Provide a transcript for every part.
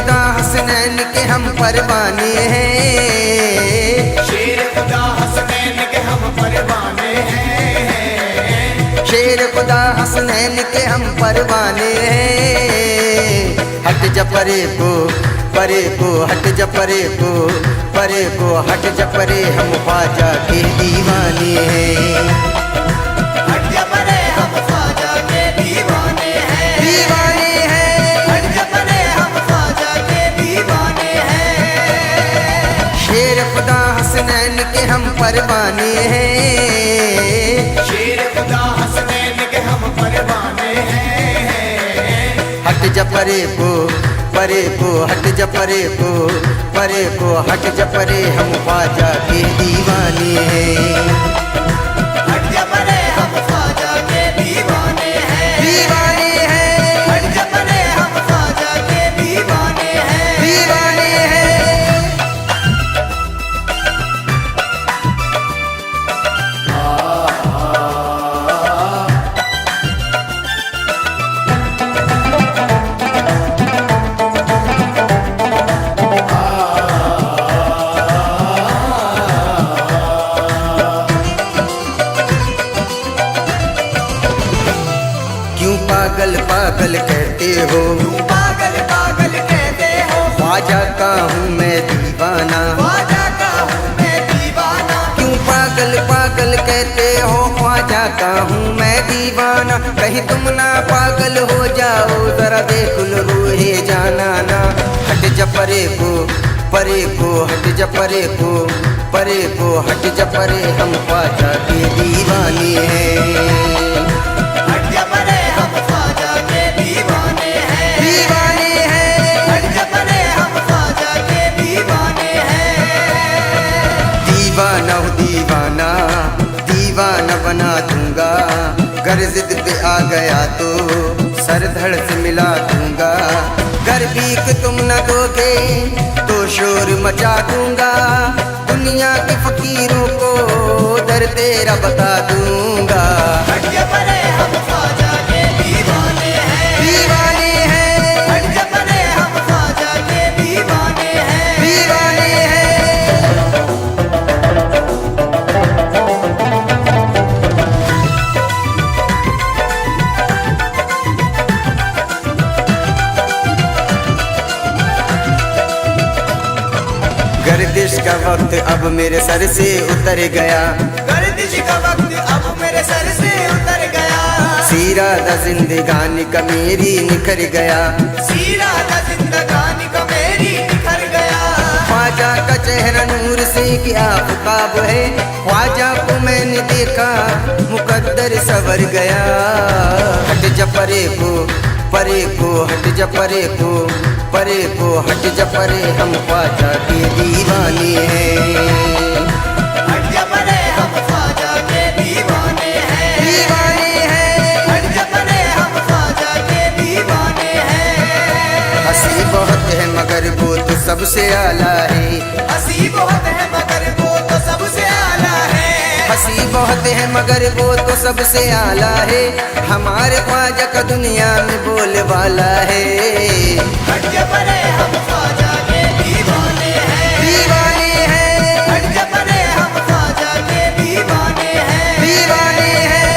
खुदा हसनैन के हम परवाने हैं। शेर खुदा हसनैन के हम परवाने हैं। शेर खुदा हसनैन के हम परवाने हैं। हट जा परे को हट जा परे को हट जा परे हम ख्वाजा के दीवाने हैं। हट जा परे हम ख्वाजा के दीवाने हैं। दीवाने हैं। हट जा परे हम ख्वाजा के दीवाने हैं। शेर खुदा हसनैन के हम परवाने हैं। शेर खुदा हसनैन के हम परवाने हैं। हट जा परे को हट जा परे को हट जा परे हम ख्वाजा के दीवाने हैं। हट जा परे हम ख्वाजा के दीवाने हैं। दीवाने हैं। हट जा परे हम ख्वाजा के दीवाने हैं। दीवाने हैं। क्यों पागल पागल कहते हो, तू पागल पागल कहते हो। ख्वाजा का हूँ मैं दीवाना। ख्वाजा का हूँ मैं दीवाना। क्यों पागल पागल कहते हो, ख्वाजा का हूँ मैं दीवाना। कहीं तुम ना पागल हो जाओ, जरा देख लो रूहे जाना ना। हट जा परे को हट जा परे को हट जा परे हम ख्वाजा के दीवाने हैं। हट जा परे हम ख्वाजा के दीवाने हैं। दीवाने हैं। हट जा परे हम ख्वाजा के दीवाने हैं। दीवाना हूँ दीवाना बना दूंगा। गर जिद पे आ गया तो सर धड़ से मिला दूंगा। गर भीख तुम न दोगे तो शोर मचा दूंगा। दुनिया के फकीरों को दर तेरा बता दूंगा। हट जा परे हम ख्वाजा के दीवाने हैं। दीवाने हैं। हट जा परे हम ख्वाजा के दीवाने हैं। दीवाने हैं। गर्दिश का वक्त अब मेरे सर से उतर गया। गर्दिश का वक्त अब मेरे सर से उतर गया। सीरा दा जिंदगानी का मेरी निखर गया। सीरा दा जिंदगानी का मेरी निखर गया। ख्वाजा का चेहरा नूर से क्या आफताब है। ख्वाजा को मैंने देखा मुकद्दर सवर गया। हट जा परे को हट जा परे को हट जा परे हम ख्वाजा के दीवाने हैं। हट जा परे हम ख्वाजा के दीवाने हैं। दीवाने हैं। हट जा परे हम ख्वाजा के दीवाने हैं। हंसी बहुत है मगर वो तो सबसे आला है। हंसी बहुत है मगर वो तो सबसे आला है। हंसी बहुत है मगर वो तो सबसे आला है। हमारे ख्वाजा का दुनिया में बोल वाला है। हट जा परे हम ख्वाजा के दीवाने हैं। दीवाने हैं। हट जा परे हम ख्वाजा के दीवाने हैं। दीवाने हैं।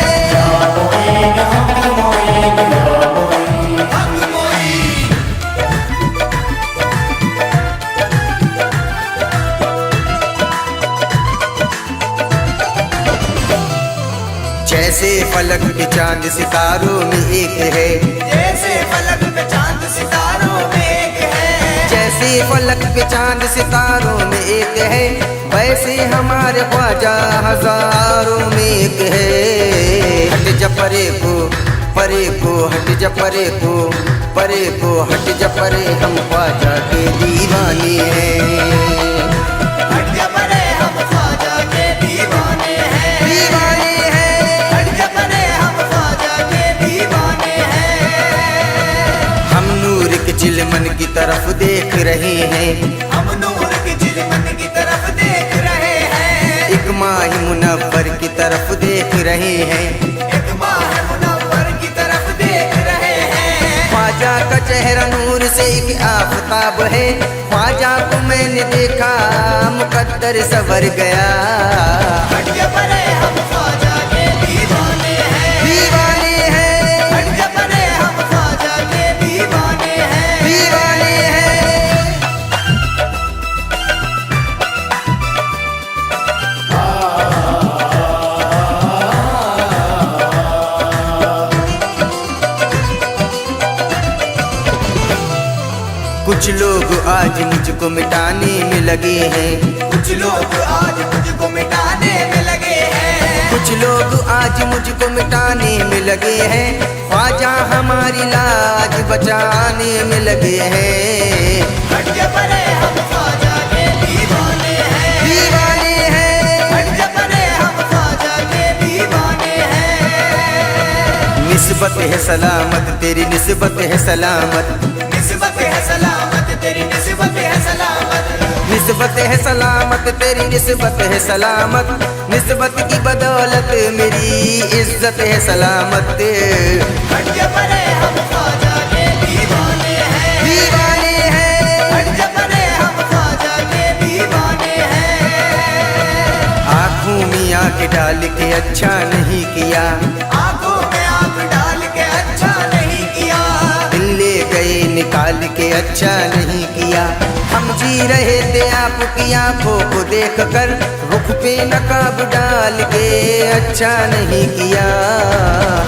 हक मोई। जैसे फलक के चांद सितारों में एक है। जैसे फलक पे चांद सितारों में एक है। जैसे फलक पे चांद सितारों में एक है, वैसे हमारे ख्वाजा हजारों में एक है। हट जा परे को हट जा परे को हट जा परे हम ख्वाजा के दीवाने हैं। हट जा परे हम ख्वाजा के दीवाने हैं। दीवाने हैं। हट जा परे हम ख्वाजा के दीवाने हैं। हम नूर के चिलमन की तरफ देख रहे हैं। हम नूर की चिलमन की तरफ देख रहे हैं। एक माह मुनव्वर की तरफ देख रहे हैं। एक माह मुनव्वर की तरफ देख रहे हैं। ख्वाजा का चेहरा नूर से एक आफताब है, ख्वाजा को मैंने देखा मुकद्दर सवर गया। हट के परे हम ख्वाजा के दीवाने हैं, दीवाने हैं, हट के परे हम ख्वाजा के दीवाने हैं, दीवाने हैं। कुछ लोग आज मुझको मिटाने में लगे हैं, कुछ लोग आज मुझको मिटाने में लगे हैं, कुछ लोग आज मुझको मिटाने में लगे हैं, ख्वाजा हमारी लाज बचाने में लगे हैं। हट के परे हम ख्वाजा के दीवाने हैं, दीवाने हैं, हट के परे हम ख्वाजा के दीवाने हैं। निस्बत है सलामत तेरी, निस्बत है सलामत, निस्बत है सलामत तेरी, निस्बत है सलामत, निस्बत है सलामत तेरी, निस्बत है सलामत, निस्बत की बदौलत मेरी इज्जत है सलामत। हट के परे हम ख्वाजा के दीवाने हैं, दीवाने हैं, हट के परे हम ख्वाजा के दीवाने हैं। आँखों में आँख डाल के अच्छा नहीं किया, आंखों में आंख डाल के अच्छा नहीं किया, दिल ले गए निकाल के अच्छा नहीं किया। हम जी रहे थे आपकी आंखों को देख कर, रुख पे नकाब डाल के अच्छा नहीं किया।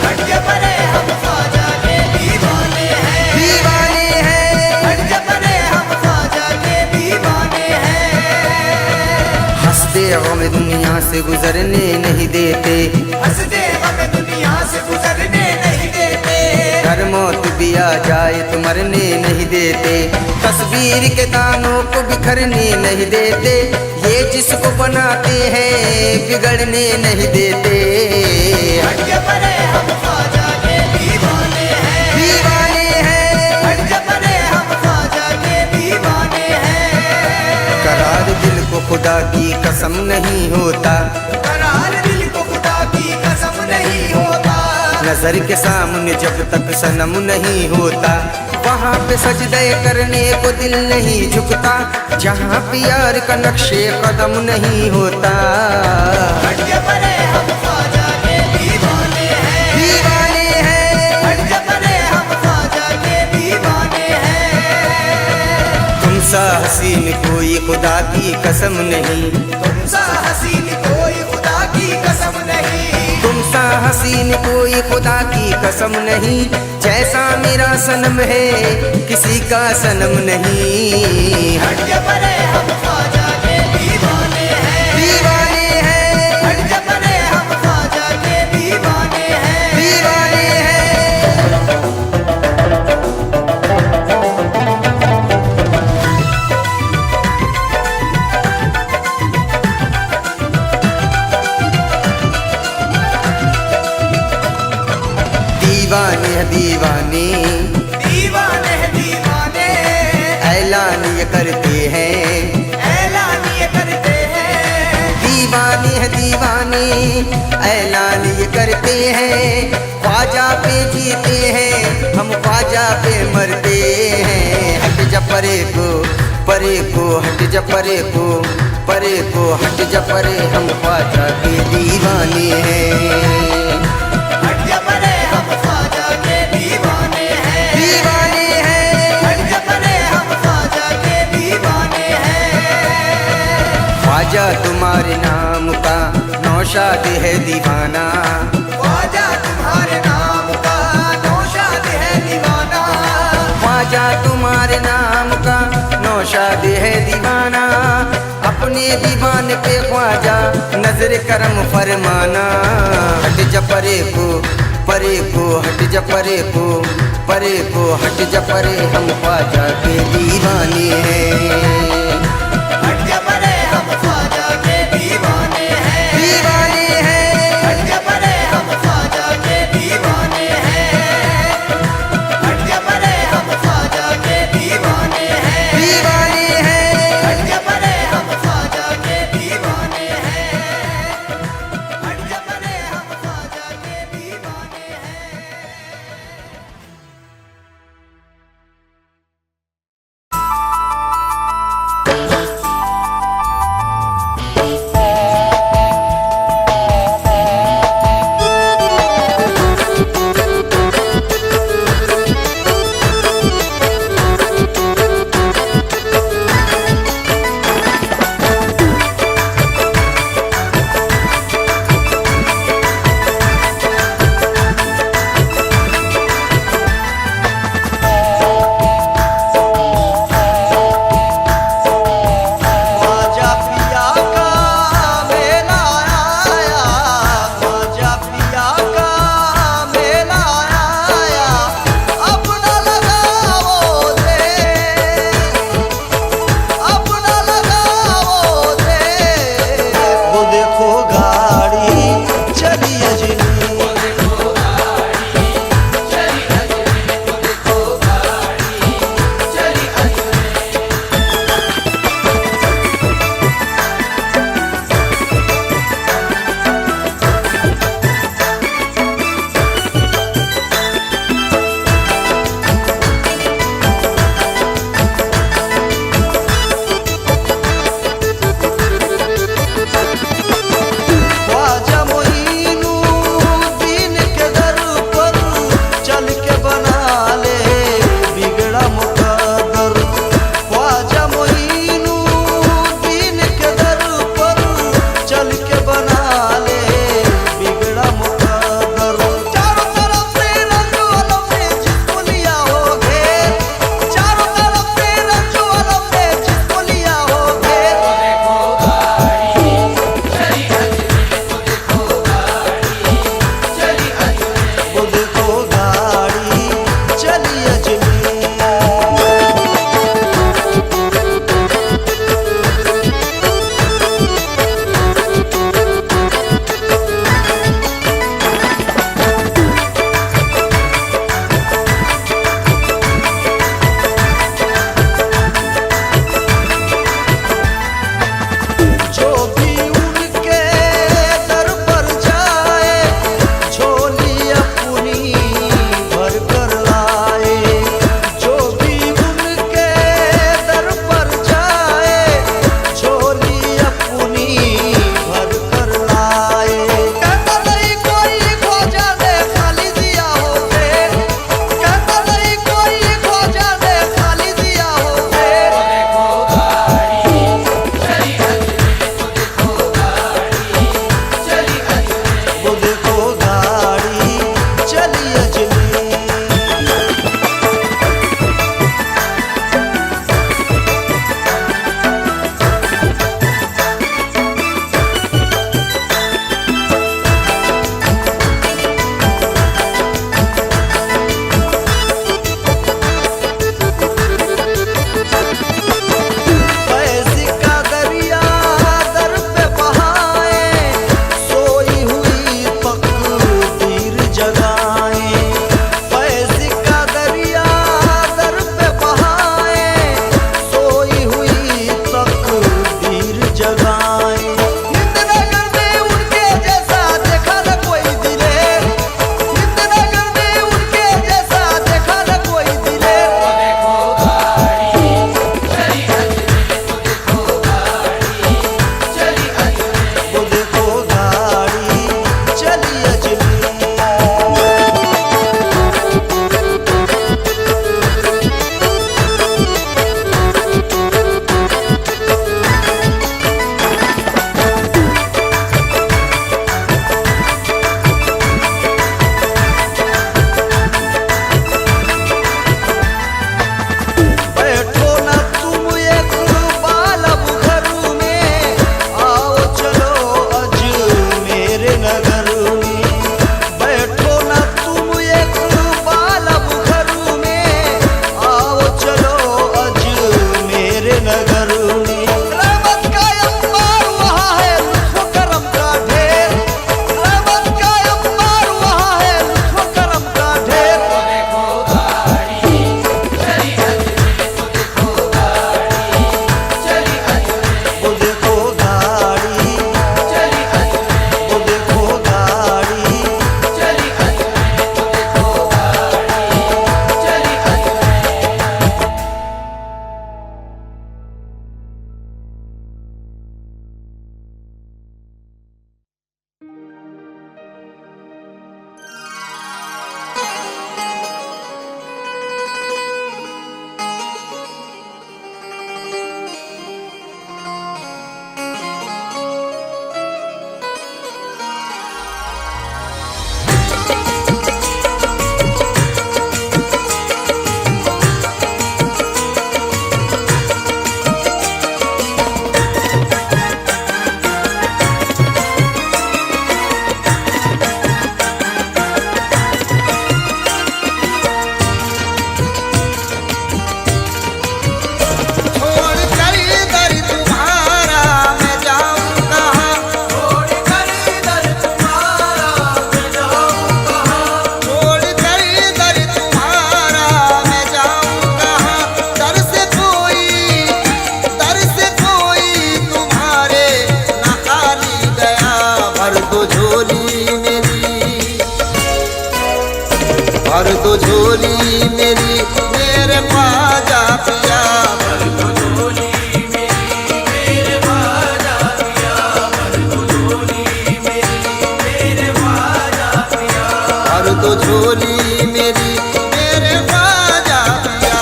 हट के परे हम ख्वाजा के दीवाने हैं, दीवाने हैं, हट के परे हम ख्वाजा के दीवाने हैं। हंसते गम दुनिया से गुजरने नहीं देते, हंसते हमें दुनिया से गुजरने नहीं देते, घर मौत भी आ जाए तो मरने नहीं देते, तस्वीर के दानों को बिखरने नहीं देते, ये जिसको बनाते हैं बिगड़ने नहीं देते। हट के परे हम ख्वाजा के दीवाने हैं, दीवाने हैं, हट के परे हम ख्वाजा के दीवाने हैं। करार दिल को खुदा की कसम नहीं होता, करार दिल को खुदा की कसम नहीं होता, नजर के सामने जब तक सनम नहीं होता, वहाँ पे सजदे करने को दिल नहीं झुकता, जहाँ प्यार का नक्शे कदम नहीं होता। हट के परे हम ख्वाजा के दीवाने हैं, दीवाने हैं, हट के परे हम ख्वाजा के दीवाने हैं। तुम सा हसीन कोई खुदा की कसम नहीं, तुम सा हसीन कोई खुदा की कसम नहीं, तुम सा हसीन कोई खुदा की कसम नहीं, जैसा मेरा सनम है किसी का सनम नहीं। हट के परे हम ख्वाजा के दीवाने हैं, दीवाने हैं, हट के परे हम ख्वाजा के दीवाने हैं, दीवाने हैं। दीवाने हैं दीवाने, दीवाने हैं दीवाने, ऐलान ये करते हैं, ऐलान ये करते हैं। दीवाने हैं दीवाने, ऐलान ये करते हैं, ख्वाजा पे जीते हैं हम ख्वाजा पे मरते हैं। हट जा परे को, परे को हट जा परे को, परे को हट जा परे, हम ख्वाजा के दीवाने हैं। ख्वाजा तुम्हारे नाम का नौशाद है दीवाना, ख्वाजा तुम्हारे नाम का नौशाद है दीवाना, ख्वाजा तुम्हारे नाम का नौशाद है दीवाना, अपने दीवान पे ख्वाजा नजर करम फरमाना। हट जा परे को, परे को हट जा परे को, परे को हट जा परे, हम ख्वाजा के दीवाने हैं। दो झोली मेरी मेरे ख्वाजा पिया, भर दो झोली मेरी मेरे ख्वाजा पिया, भर दो झोली मेरी मेरे ख्वाजा पिया, भर दो झोली मेरी मेरे ख्वाजा पिया।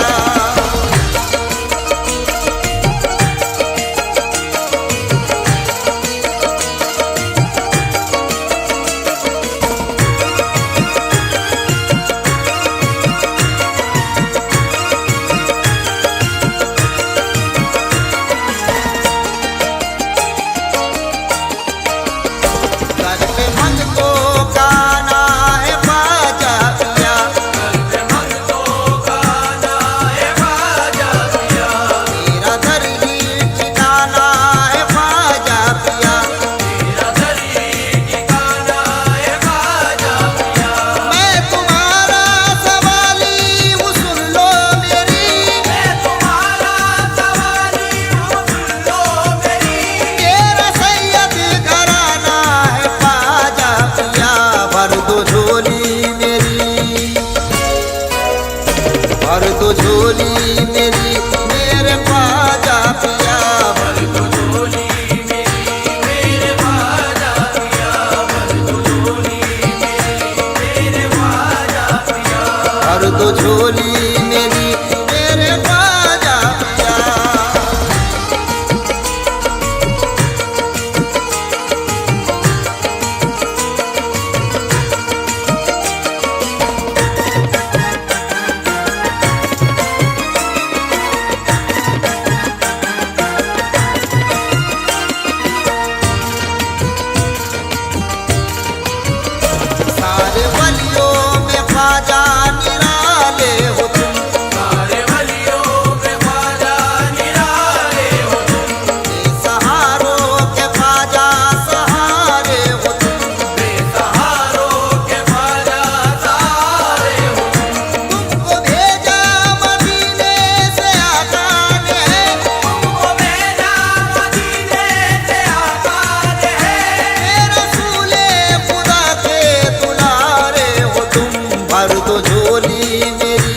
घर पे भक्तों का आना है ख्वाजा पिया, घर पे भक्तों का आना है ख्वाजा पिया, मेरा घर ही ठिकाना है ख्वाजा पिया। मेरा घर ही ठिकाना है ख्वाजा पिया, मैं तुम्हारा सवाली हूँ सुन लो मेरी, मैं तुम्हारा सवाली हूँ सुन लो मेरी, मेरा सैयद घराना है ख्वाजा पिया। भर दो झोली मेरी, भर दो झोली मेरी मेरे ख्वाजा पिया, भर दो झोली मेरी मेरे ख्वाजा पिया, भर दो झोली मेरी मेरे ख्वाजा पिया, भर दो झोली मेरी मेरे ख्वाजा पिया। सारे वलियों में ख्वाजा निराले हो तुम, सारे वलियों में ख्वाजा निराले हो तुम, बेसहारों के ख्वाजा सहारे हो तुम, बेसहारों के ख्वाजा सहारे हो तुम, तुमको भेजा मदीने से आका ने, तुमको भेजा मदीने से आका ने, रसूले खुदा के दुलारे हो तुम। भर दो झोली मेरी,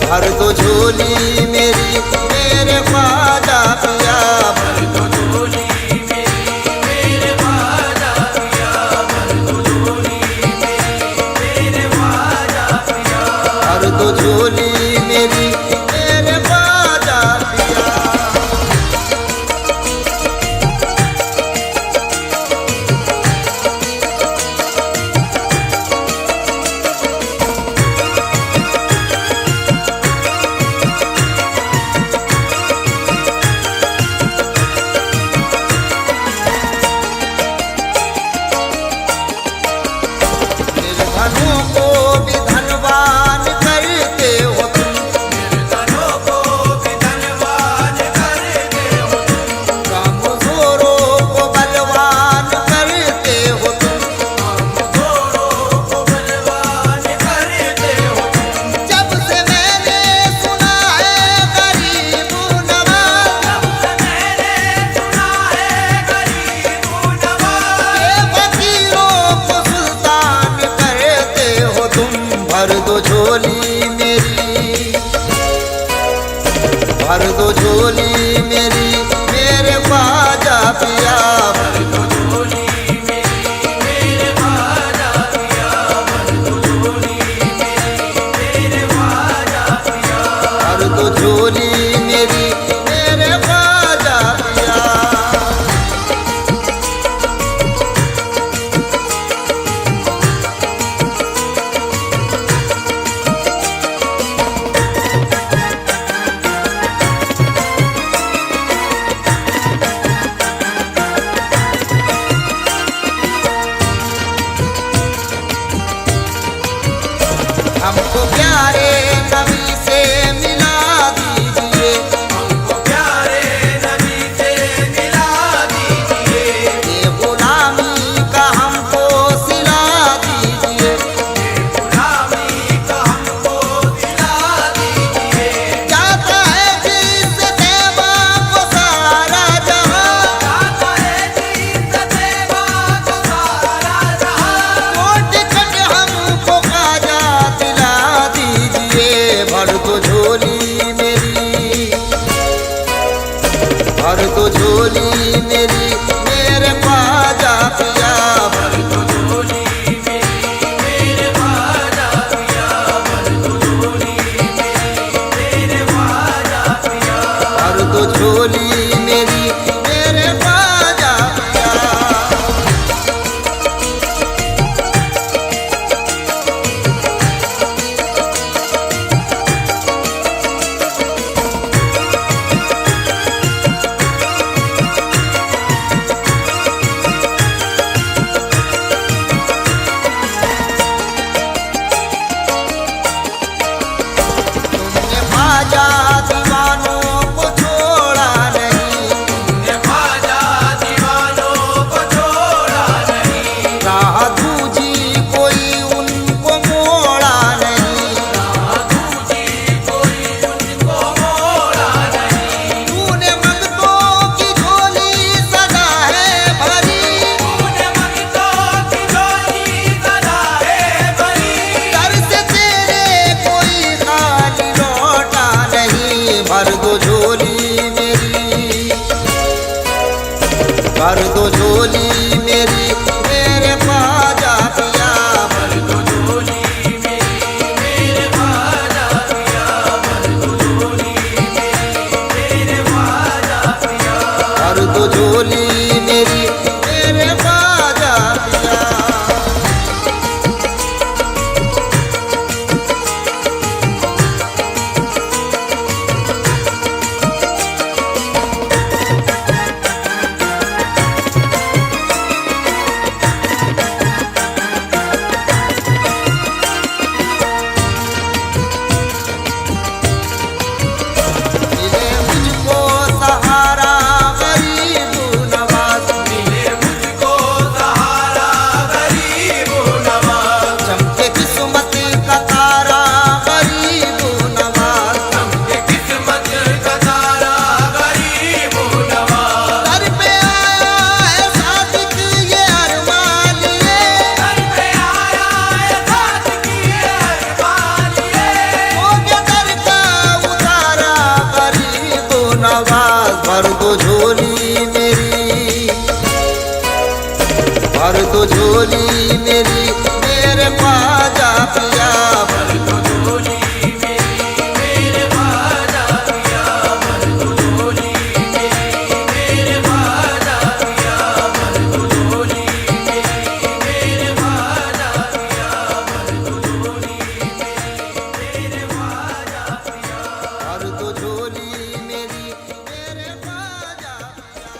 भर दो झोली मेरी मेरे ख्वाजा पिया, भर दो झोली मेरी मेरे ख्वाजा पिया, भर दो झोली मेरी मेरे ख्वाजा पिया, भर दो झोली मेरी मेरे ख्वाजा पिया। निर्धनों को भी धनवान करते हो तुम, निर्धनों को भी धनवान करते हो तुम, कमजोरों को बलवान करते हो तुम। कमजोरों को बलवान करते हो तुम, जब से मैंने सुना है गरीब नवाज, जब से मैंने सुना है गरीब नवाज, ये फकीरों को सुल्तान करते हो तुम। भर दो झोली मेरी, भर दो झोली मेरी मेरे ख्वाजा पिया, भर दो झोली मेरी मेरे ख्वाजा पिया, भर दो झोली मेरी मेरे ख्वाजा पिया, भर दो झोली मेरी मेरे ख्वाजा पिया। हमको प्यारे नबी से मिला दीजिए, दो झोली मेरी मेरे ख्वाजा पिया। तुमने ख्वाजा दीवानों को छोड़ा नहीं, तुमने ख्वाजा दीवानों को छोड़ा नहीं, राह दूजी कोई उनको मोड़ा नहीं। दूजी कोई उनको मोड़ा नहीं। तूने मंगतों की झोली सदा है भरी, तूने मंगतों की झोली सदा है भरी, दर से तेरे कोई खाली लौटा नहीं। भर दो झोली मेरी, भर दो झोली मेरी मेरे ख्वाजा पिया। भर दो झोली मेरी मेरे ख्वाजा पिया, भर दो झोली मेरी मेरे ख्वाजा पिया। भर दो झोली मेरी मेरे ख्वाजा पिया। मिले मुझको सहारा गरीब नवाज, मिले मुझको सहारा गरीब नवाज, चमके किस्मत का तारा गरीब नवाज। चमके किस्मत का तारा गरीब नवाज। दर पे आया है सादिक ये अरमान लिए, घर पे आया है सादिक ये अरमान लिए, हो गया दर का उतारा गरीब नवाज। भर दो झोली मेरी, भर दो झोली मेरी मेरे ख्वाजा पिया। भर दो झोली मेरी मेरे ख्वाजा पिया, भर दो झोली मेरी मेरे ख्वाजा पिया, भर दो झोली मेरी मेरे ख्वाजा पिया, भर दो झोली मेरी मेरे ख्वाजा पिया। भर दो झोली मेरी मेरे ख्वाजा पिया।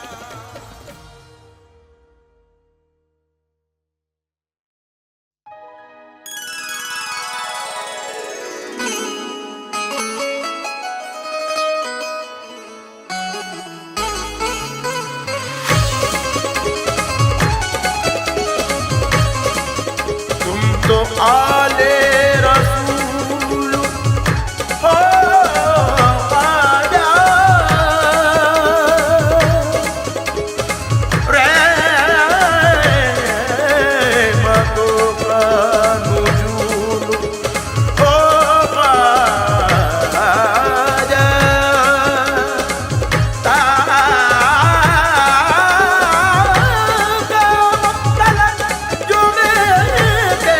तुम तो आले रसूल हो आजा, रहमतों का नुज़ूल हो आजा। ताका तलक जुमे के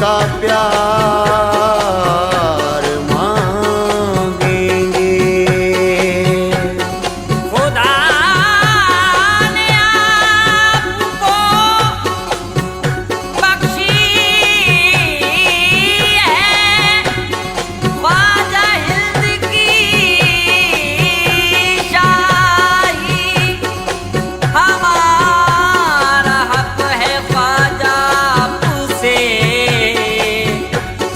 का प्यार मांगेंगे। खुदा ने आपको बख्शी है ख्वाजा हिंद की शाही, हमारा हक है ख्वाजा आपसे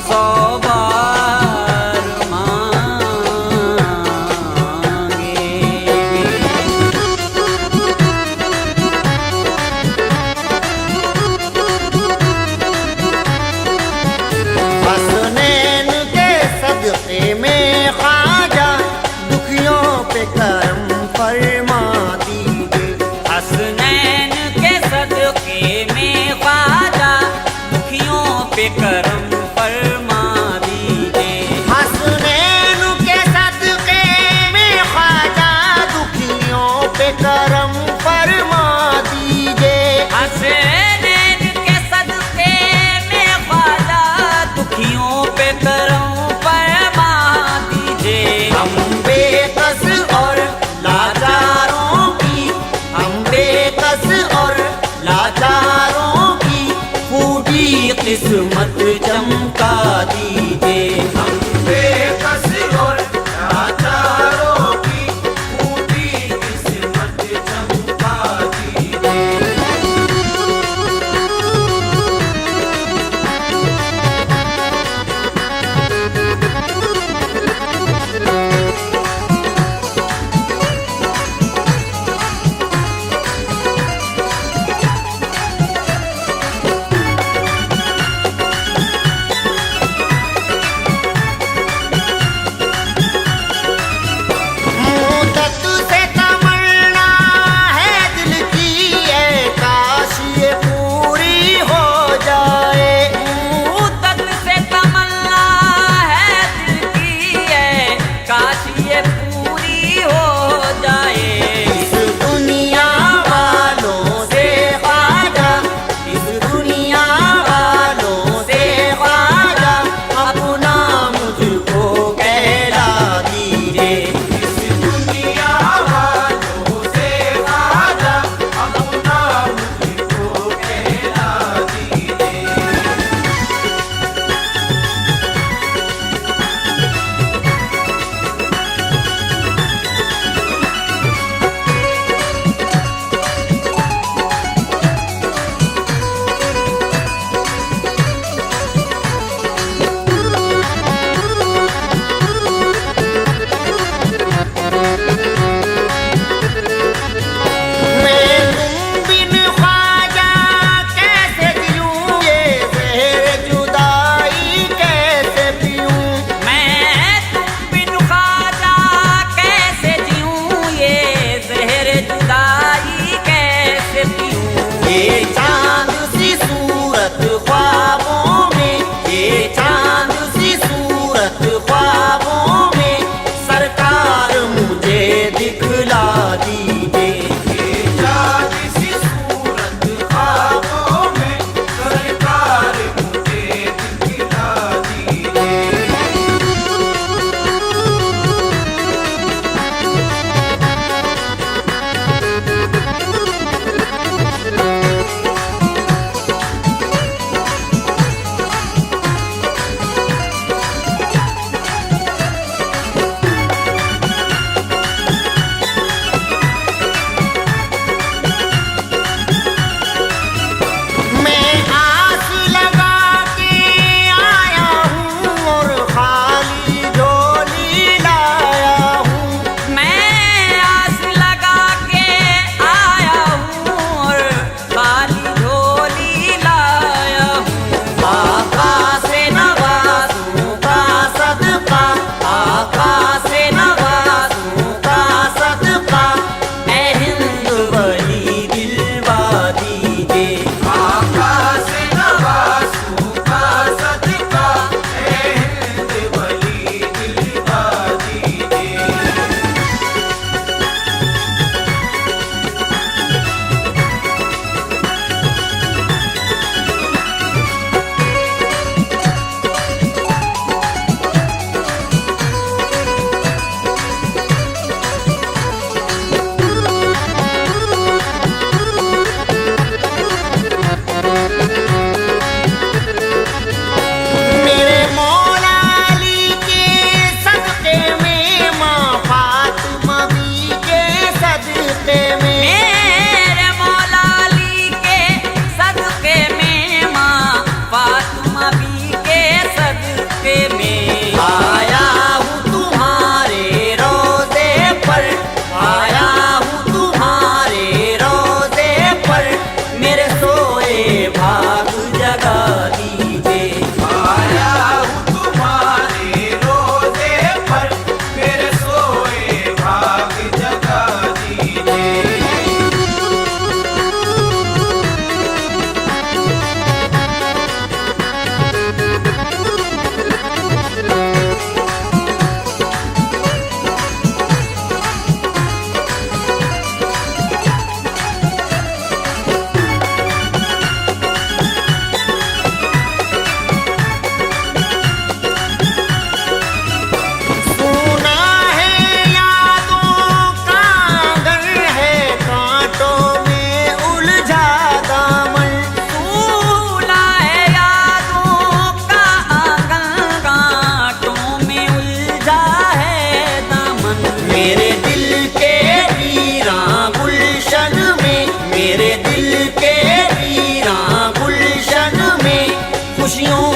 100 बार मांगेंगे। हसनैन के सदक़े में ख्वाजा दुखियों पे करम फरमा दीजिए। हसनैन के सदके में ख्वाजा दुखियों पे करम फरमा दीजिए। हसनैन के सदक़े में ख्वाजा दुखियों पे करम फरमा दीजिए। हसनैन के सदके में ख्वाजा दुखियों पे करम फरमा दीजिए। हम बेकस और लाचारों की, हम बेकस और लाचारों की फूटी किस्मत चमका दीजिए। हम बेकस और लाचारों की फूटी किस्मत चमका दीजिए।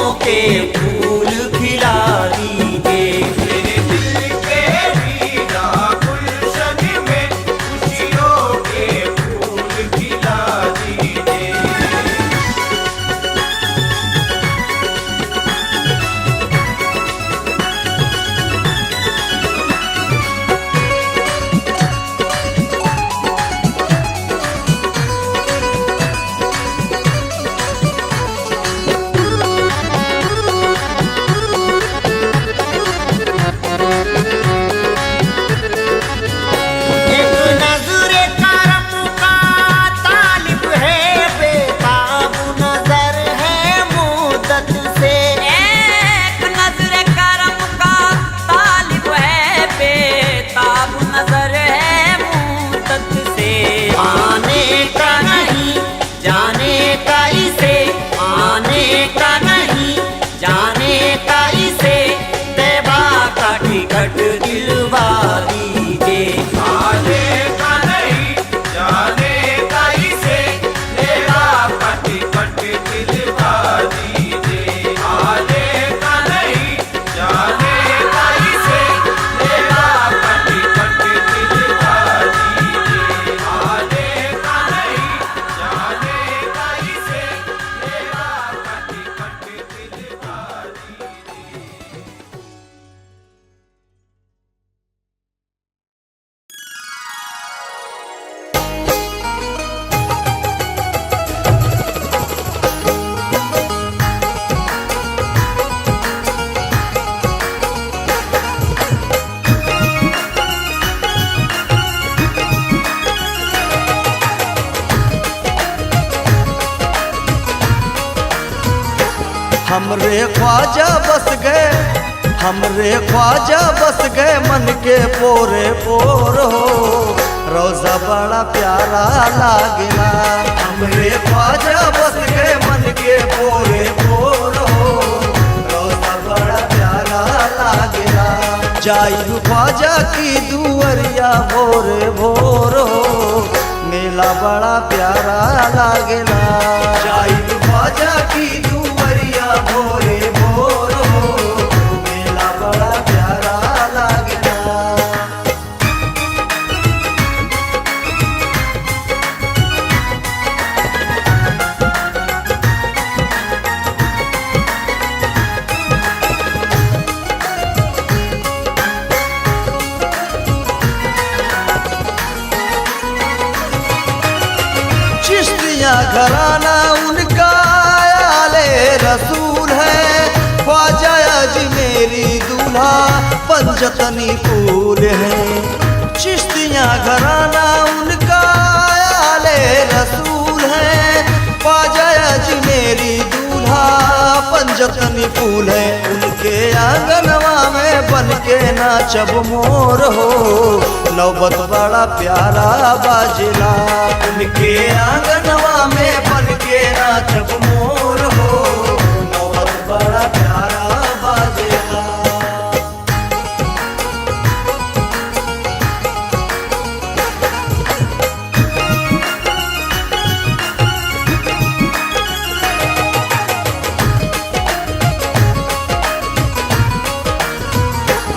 खुशियों के फूल खिला दीजिए। मेरे दिल के वीरा गुलशन में खुशियों के फूल खिला दीजिए। एक नजरे करम का तालिब है, बेताब नजर है मुद्दत से। एक नजर करम का तालिब है, बेताब नजर है मुद्दत से। आने का नहीं जाने का इसे, आने का नहीं जाने का इसे, तैबा का टिकट दिलवा दीजिए। आने का नहीं जाने का इसे, मेरा टिकट दिलवा दीजिए। आने का नहीं जाने का इसे, मेरा टिकट दिलवा दीजिए। आने का नहीं जाने का इसे, मेरा टिकट दिलवा दीजिए। हमरे ख्वाजा बस गए, हमरे ख्वाजा बस गए मन के पोरे पोर हो। रोजा बड़ा प्यारा लागेला, हमरे ख्वाजा बस गए मन के पोरे पोर हो। रोजा बड़ा प्यारा लागेला, जाई ख्वाजा की दुअरिया भोरे भोर हो। मेला बड़ा प्यारा लागेला, जाई ख्वाजा की दुअरिया भोरे भोर हो। मेला बड़ा प्यारा लागेला। चिश्तिया घराना उनका आले रसूल है। ख्वाजा अजमेरी दूल्हा पंजतनी फूल है। चिश्तिया घराना उनका आले रसूल है। ख्वाजा अजमेरी दूल्हा पंजतनी फूल है। उनके आंगनवा में बन के नाचब मोर हो। नौबत बड़ा प्यारा बाजला, उनके आंगनवा में बन के नाचब मोर हो। नौबत बड़ा प्यारा बाजला।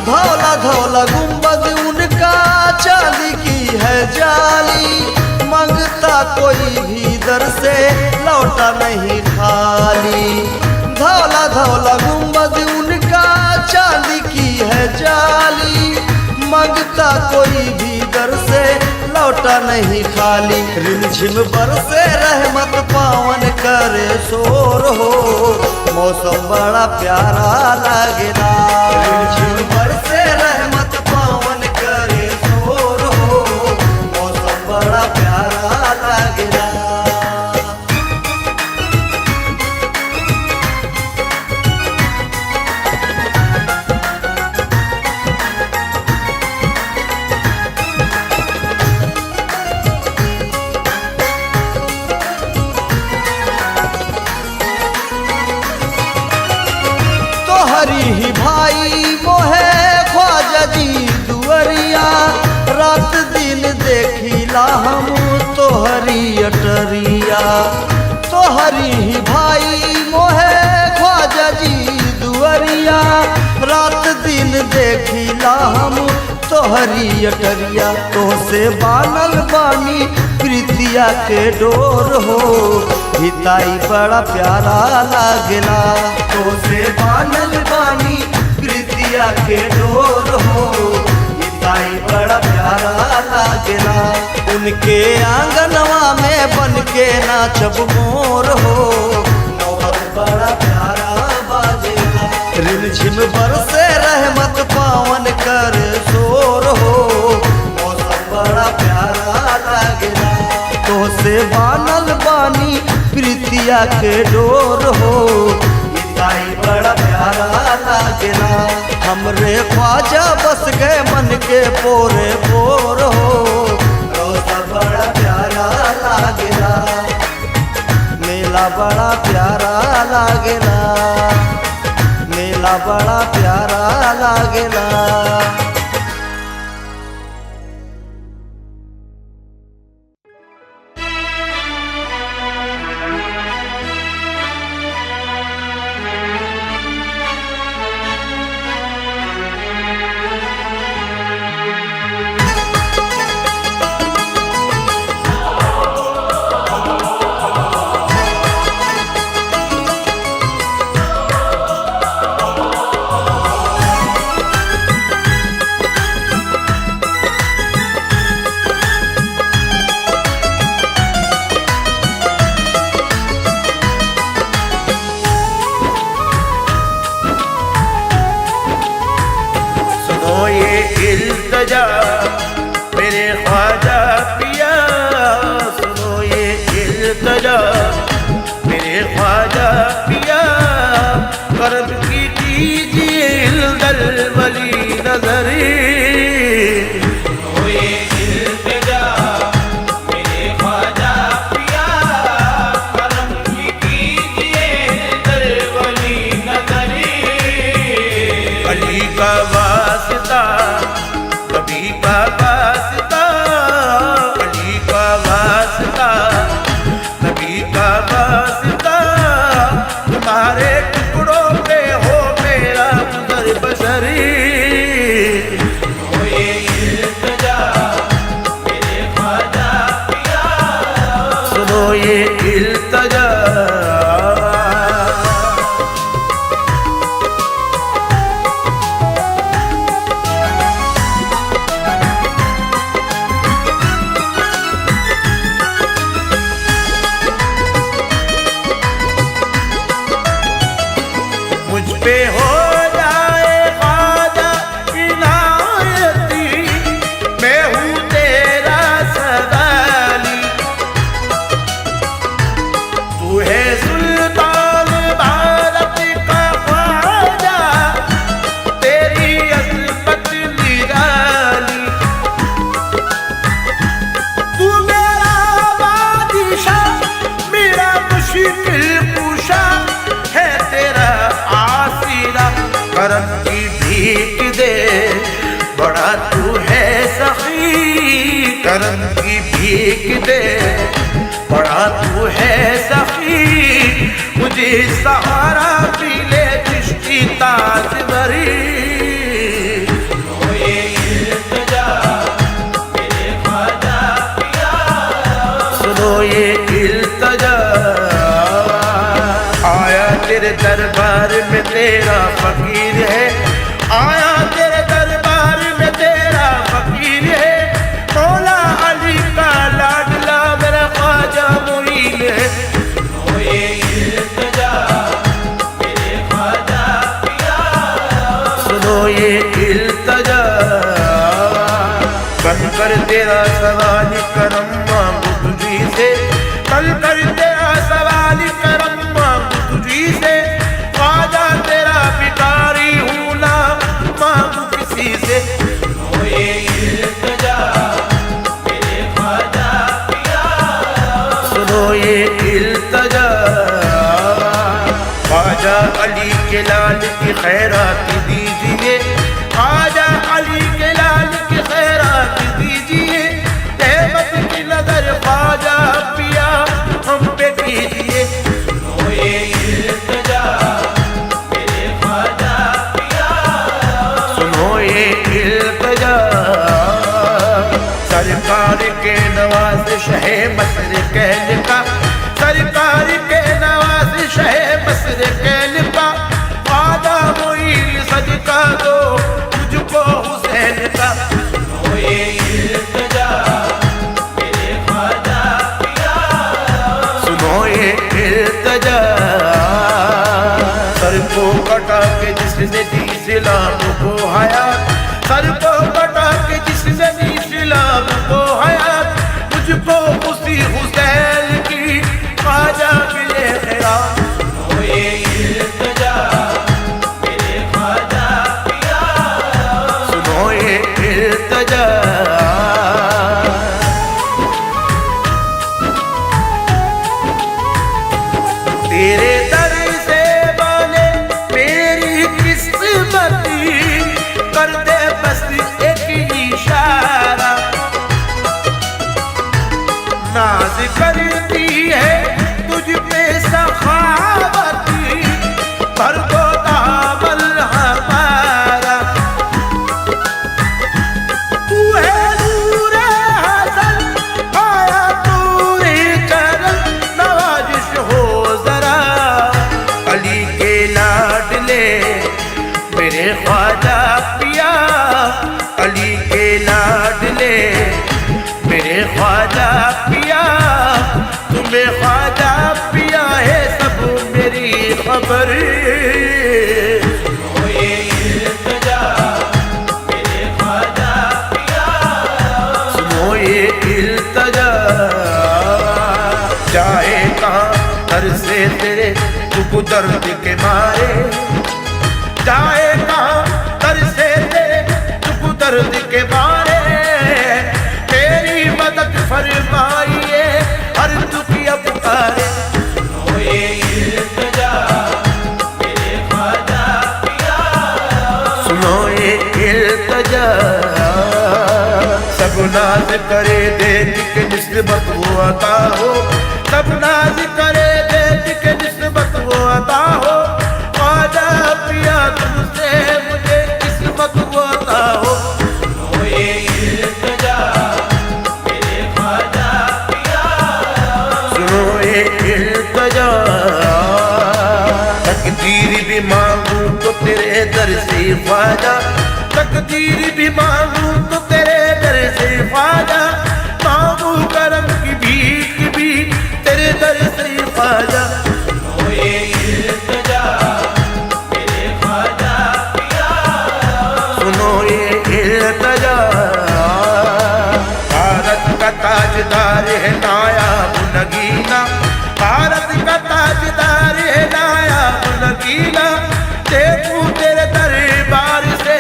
धौला धौला गुंबद उनका चांदी की है जाली। मांगता कोई भी दर से लौटा नहीं खाली। धौला धौला गुंबद उनका चांदी की है जाली। मांगता कोई भी दर से लौटा नहीं खाली। रिमझिम बरसे रहमत पावन करे शोर हो। मौसम बड़ा प्यारा लागेला, रिमझिम बरसे रहमत पावन करे शोर हो। मौसम बड़ा प्यारा लागेला। तोहरी ही भाई मोहे ख्वाजा जी दुअरिया। रात दिन देखिला हम तोहरी अटरिया। तोहरी ही भाई मोहे ख्वाजा जी देखिला हम तोहरी अटरिया, तोहसे बानल बानी प्रीतिया के डोर हो, हिताई बड़ा प्यारा लागेला। तोहसे बानल बानी प्रीतिया के डोर हो, हिताई बड़ा प्यारा लागेला। उनके आंगनवा में बन के नाचब मोर हो, नौबत बड़ा प्यारा बाजेला। रिमझिम बरसे रहमत पावन कर शोर हो, मौसम बड़ा प्यारा लागेला। तोहसे बानल बानी प्रीतिया के डोर हो, हिताई बड़ा प्यारा लागेला। हमरे ख्वाजा बस गए मन के पोरे पोर हो, रोजा बड़ा प्यारा लागेला। मेला बड़ा प्यारा लागेला, मेला बड़ा प्यारा लागेला। इल्तिजा मेरे ख्वाजा पिया, सुनो ये इल्तिजा मेरे ख्वाजा पिया, कर्म की कीजिए इल्दल वली नजरी। सुनो ये इल्तिजा मेरे ख्वाजा पिया, कर्म की कीजिए इल्दल वली नजरी। अली का वास्ता कभी का वास्ता, अली का वास्ता कभी का वास्ता, तुम्हारे टुकड़ों पे हो मेरा गुजर बसरी। ये इल्तिजा मेरे ख्वाजा पिया, सुनो ये इल्तिजा। मुझ पे हो जाए ख्वाजा इनायती, मैं हूँ तेरा सवाली। तू है सुल्तान भारत का ख्वाजा, तेरी अज़मत निराली। तू मेरा बादशाह मेरा मुश्किल कुशा है, तेरा आसीरा करम की भीख दे, बड़ा तू है सखी। करम की भीख दे, बड़ा तू है सखी, मुझे सहारा भी ले चिश्ती ताजवरी। ये इल्तिजा मेरे ख्वाजा पिया, सुनो ये इल्तिजा। आया तेरे दरबार में तेरा फकीर है, आया तेरे दरबार में तेरा फकीर है, मौला अली का लाडला मेरा ख्वाजा मुईन है। ये इल्तिजा मेरे ख्वाजा पिया, सुनो ये इल्तिजा। कल कर तेरा सवाल करम मांगू तुझी से, कल कर तेरा सवाल करम मांगू तुझी से, ख्वाजा तेरा भिखारी हूँ ना मांगू किसी से। ये इल्तिजा मेरे ख्वाजा पिया, सुनो ये इल्तिजा। ख्वाजा अली के लाल की खैरात दीजिए, ख्वाजा अली के लाल की खैरात दीजिए, रहमत की नजर ख्वाजा पिया हम पे कीजिए। ये इल्तिजा मेरे ख्वाजा पिया, सुनो शह मसर कैल का, सरकार के नवाज शह मसर कैल का, ख्वाजा मोइन सदका दो मुझको हुसैन का। होए इल्तिजा मेरे ख्वाजा पिया, सुनो ये इल्तिजा। सर को कटा के जिसने दी इस्लाम को हयात, सर को कटा के जिसने दी इस्लाम को हयात, मुझको उसी हुसैन की ख्वाजा मिले खैरात। होए इल्तिजा मेरे ख्वाजा पिया, सुनो ये इल्तिजा। तेरे दर से वाले मेरी किस्मती, कर दे बस एक इशारा। नाज करती है तुझ पे सखावती, भर दो दामन हमारा। तू है नूरे हसन आया तूने चरण, नवाजिश हो जरा अली के लाडले मेरे ख्वाजा पिया, अली के लाडले मेरे ख्वाजा पिया। तुम्हें ख्वाजा पिया है सब मेरी खबर। होए इल्तिजा मेरे ख्वाजा पिया, सुनो ये इल्तिजा। चाहे कहाँ दर से तेरे दुख दर्द के मारे, चाहे कहाँ दर से तेरे दुख दर्द के मारे, तेरी मदद फरमाइए हर दुखिया पुकारे। होए इल्तिजा मेरे ख्वाजा पिया, सुनो ये इल्तिजा। सब नाज करे देख के निस्बत वो अता हो, सब नाज करे देख के निस्बत वो अता हो, ख्वाजा पिया तुमसे मुझे किस्मत वो अता हो। होए इल्तिजा मेरे ख्वाजा पिया, सुनो ये इल्तिजा। तकदीर भी मांगू तो तेरे दर से ख्वाजा, तकदीर भी मांगू तो तेरे दर से ख्वाजा, मांगू करम की भीख भी तेरे दर से ख्वाजा। होए इल्तिजा मेरे ख्वाजा पिया, सुनो ये इल्तिजा। भारत का ताजदार है नायाब नगीना, भारत का ताजदार है नायाब नगीना, देखूं तेरे दरबार से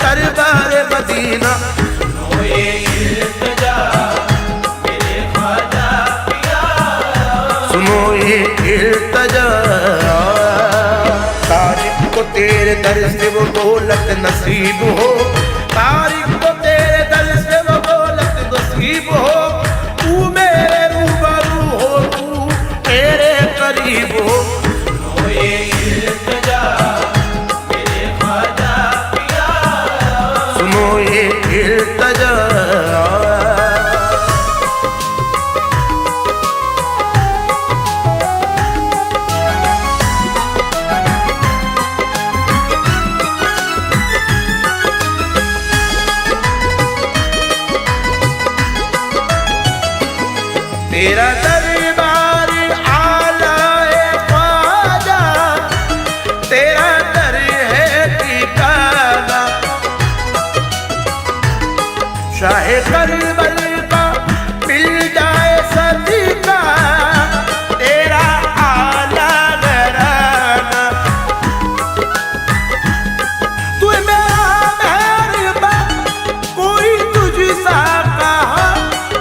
दरबार मदीना। होए इल्तिजा मेरे ख्वाजा पिया, सुनो ये इल्तिजा। तारीख को तेरे दर से वो दौलत नसीब हो, तारीख को तेरे दर से वो दौलत नसीब हो, तू मेरे रूबरू हो, तू मेरे करीब हो। होए इल्तिजा मेरे ख्वाजा पिया, सुनो ये इल्तिजा। तेरा दरबार आला है ख्वाजा, तेरा दर है ठिकाना। शाह करबल का मिल जाए सदका, तेरा आला घराना। तू मेरा मेहरबान कोई तुझसा कहा,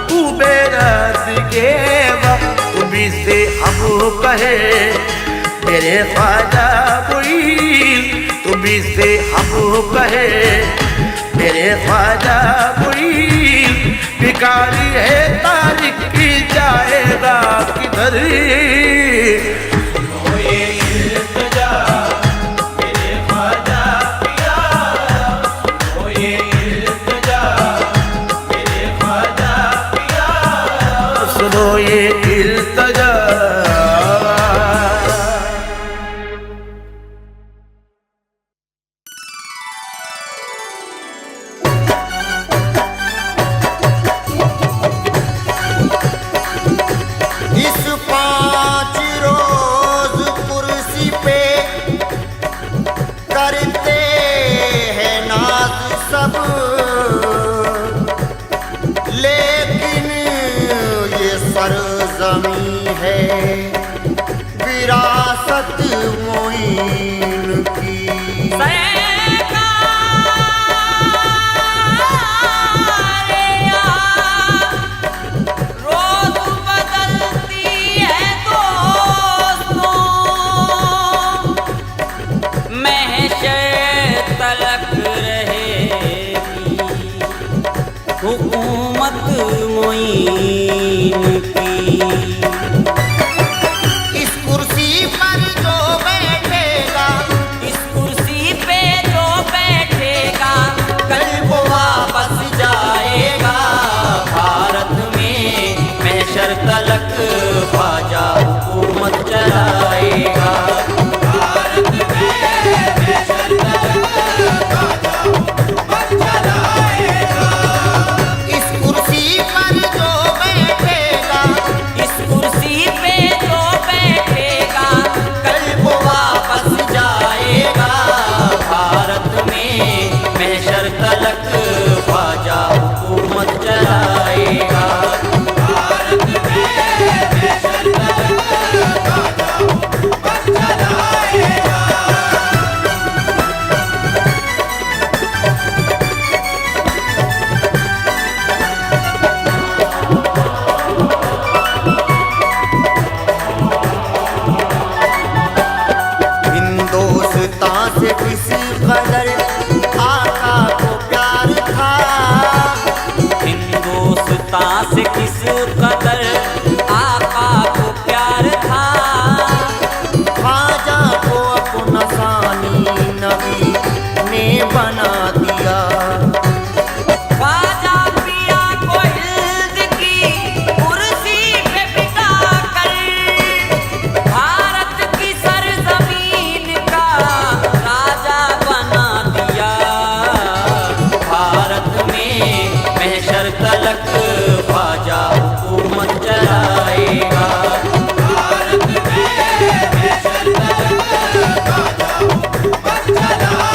तू मेरा दिखेगा तुम्ही से हम कहे मेरे ख्वाजा मुईन, तुम्ही से हम कहे मेरे ख्वाजा मुईन। भिखारी है तारीख की जाएगा किधर। होए इल्तिजा मेरे ख्वाजा पिया, होए इल्तिजा मेरे ख्वाजा पिया, से इल्तजा। इस 5 रोज कुर्सी पे करते हैं नाज सब, लेकिन ये सरजमी है विरासत मोइन की। रोज बदलती है दोस्तों, महशर तलक रहेगी हुकूमत मोइन की। इस कुर्सी पर जो बैठेगा, इस कुर्सी पे जो बैठेगा कल वो वापस जाएगा भारत में, महशर तलक ख्वाजा हुकूमत चलाएगा। भारत में महशर तलक ख्वाजा हुकूमत चलाएगा। इस कुर्सी पर जो बैठेगा, इस कुर्सी पे जो बैठेगा कल वो वापस जाएगा भारत में, महशर तलक ख्वाजा हुकूमत चलाएगा। भारत में महशर तलक ख्वाजा हुकूमत चलाएगा। हिंदुस्तान से किस कदर आका को प्यार था, हिंदुस्तान से किस कदर आका को प्यार था, ख्वाजा को अपना सानी नबी ने बना दिया। ख्वाजा पिया को हिल्द की कुर्सी पे बिठा कर भारत की सरजमीन का राजा बना दिया। भारत में महशर तलक ख्वाजा हुकूमत चलाएगा। भारत में महशर तलक ख्वाजा हुकूमत चलाएगा।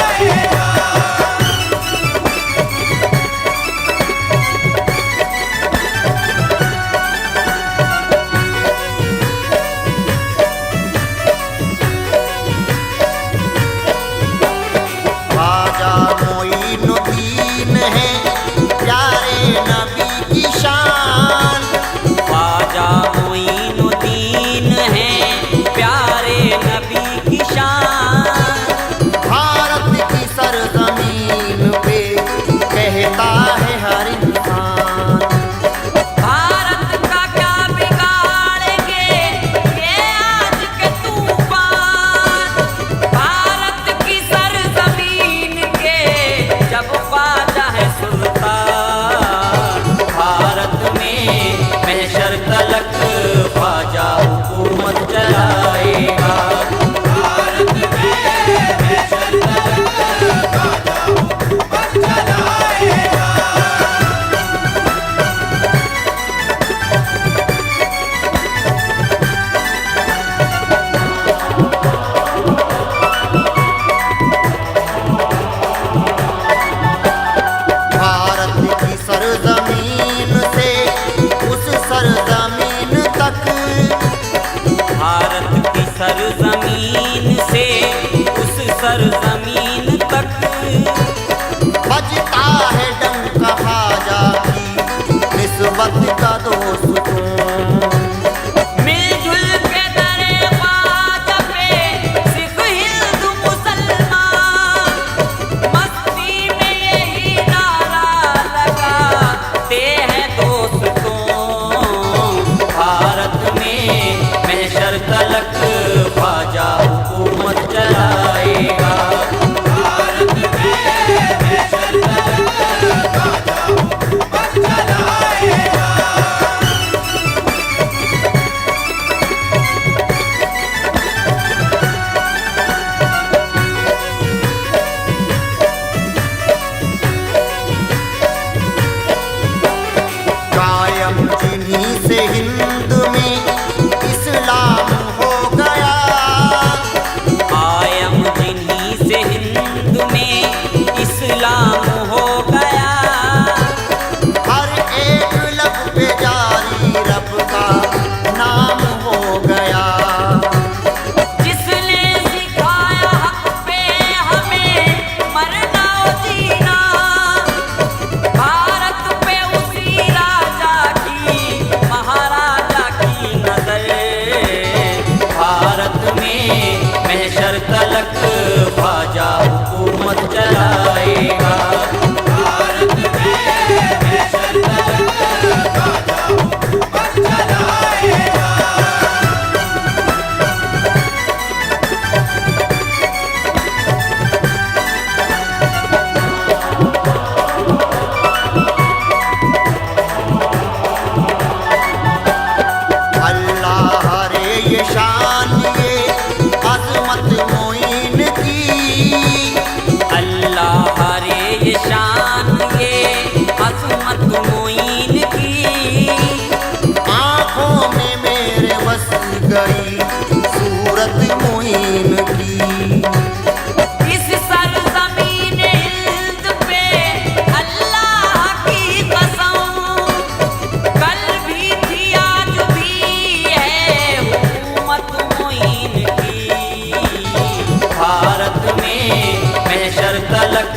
महशर तलक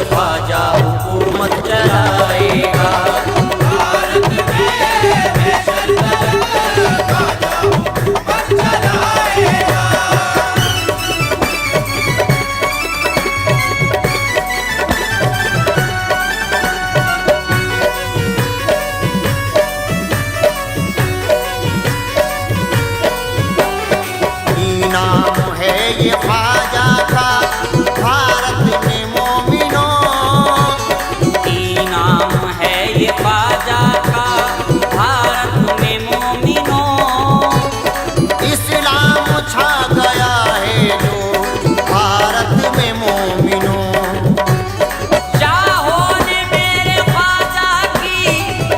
ख्वाजा हुकूमत चलाएगा। भारत में महशर तलक ख्वाजा हुकूमत चलाएगा। नाम है ये ख्वाजा का भारत में मोमिनों, नाम है ये ख्वाजा का भारत में मोमिनों। इस्लाम छा गया है जो भारत में मोमिनों। शाहों ने मेरे ख्वाजा की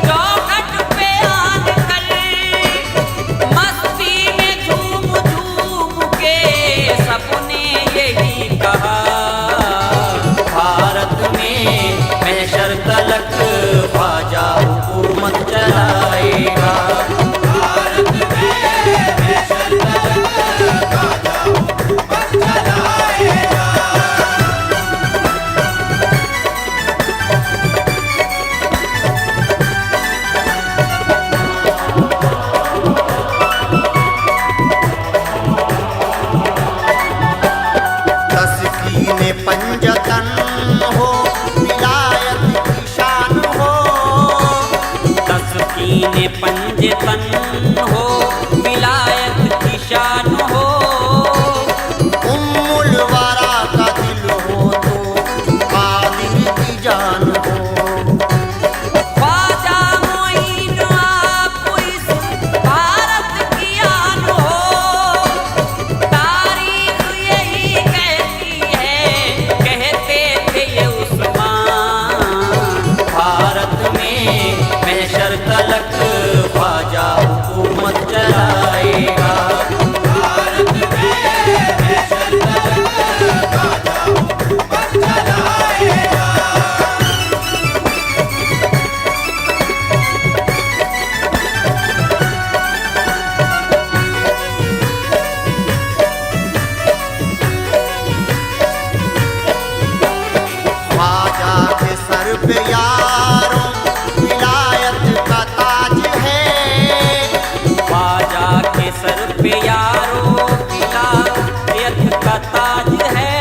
चौखट पे आन कर मस्ती में झूम झूम के सबने यही कहा। भारत में महशर तलक ख्वाजा हुकूमत चलाएगा। भारत में महशर तलक ख्वाजा हुकूमत चलाएगा। तस्कीने पंजतन हो विलायत की शान हो, तस्कीने पंजतन हो विलायत की शान हो। उम्मुल वरा का दिल हो तो कादिर की जान हो। ख्वाजा मोइन आप इस भारत की आन हो। तारीख यही कहती है, कहते थे ये उस्मान। भारत में महशर तलक ख्वाजा हुकूमत चलाएगा। भारत में महशर तलक ख्वाजा हुकूमत चलाएगा। ख्वाजा के सर पे यारों विलायत का ताज है। ख्वाजा के सर पे यारो विलायत का ताज है।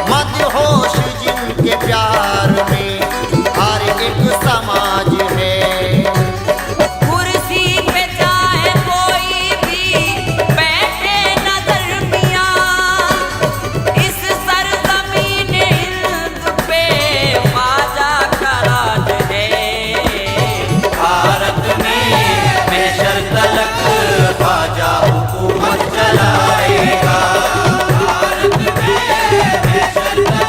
मदहोश जिनके प्यार में हर एक समाज है। कुर्सी पे चाहे कोई भी बैठे नजर मियां, इस सरजमीन हिंद पे ख्वाजा का राज है। भारत में महशर तलक ख्वाजा हुकूमत चलाएगा। भारत में महशर तलक